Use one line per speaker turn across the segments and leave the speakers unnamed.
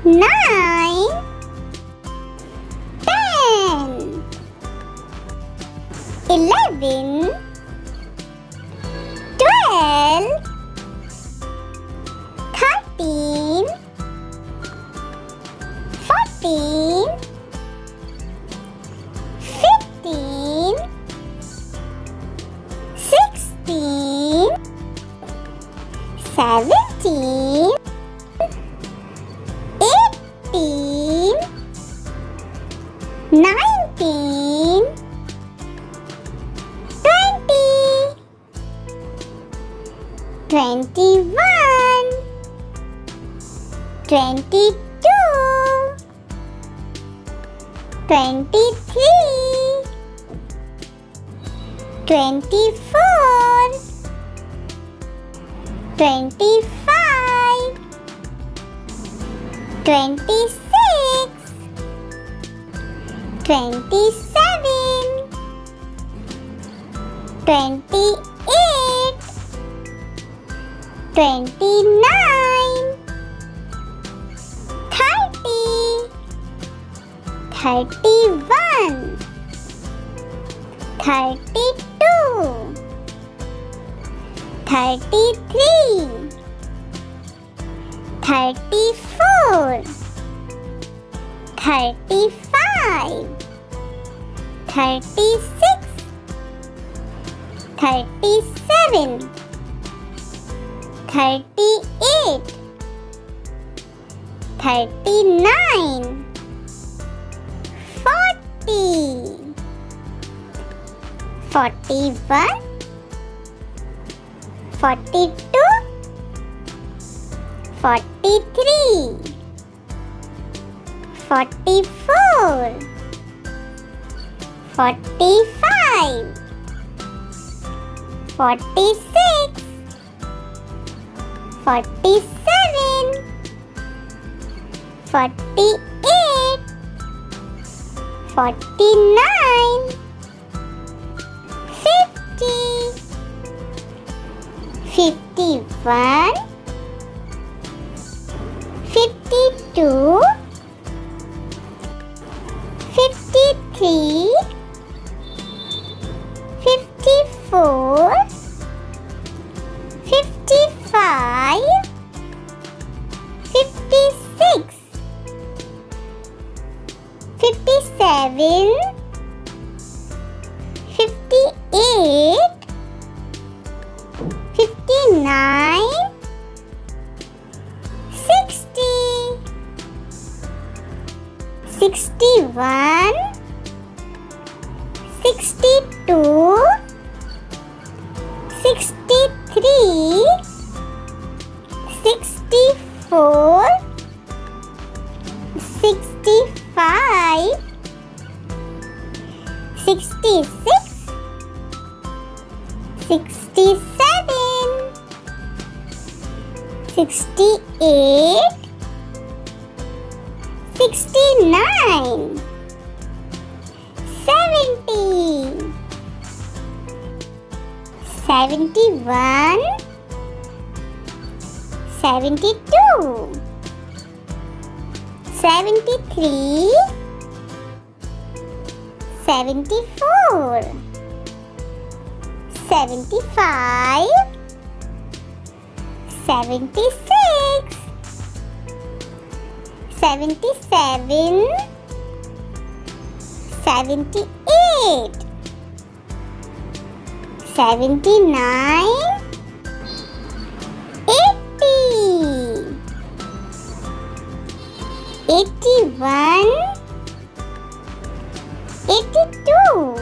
9, 10, 11, 12, 13, 14, 15, 16, 17, 18, 19, 20, 21, 22, 23, 24, 25, 26, 27, 28, 29, 30, 31, 32, 33, 34, 35, 36, 37, 38, 39, 40, 41, 42, 43, 44, 45, 46, 47, 48, 49, 50, 51, 52, 53, 54, 55, 56, 57, 58, 59, 60, 61, 62, 63, 64, 65, 66, 67, 68, 69, 70, 71, 72, 73, 74, 75, 76, 77, 78, 79, 80, 81, 82,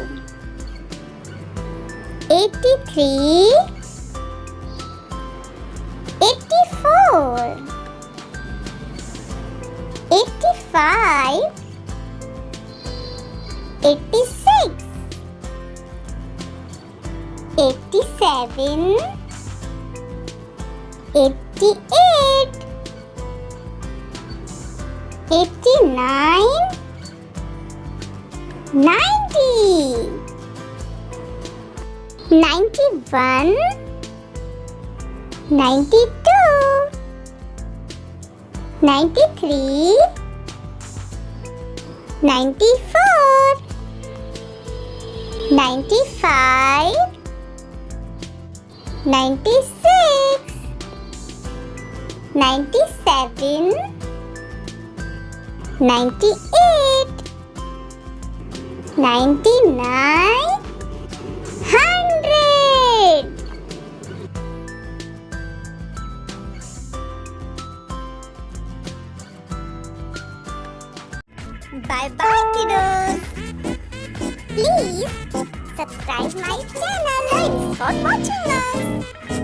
83, 84, 85, 86, 87, 88, 89, 90, 91, 92, 93, 94, 95, 96, 97, 98, 99, 100. Bye bye, kiddos. Please subscribe my channel. Thanks for watching us.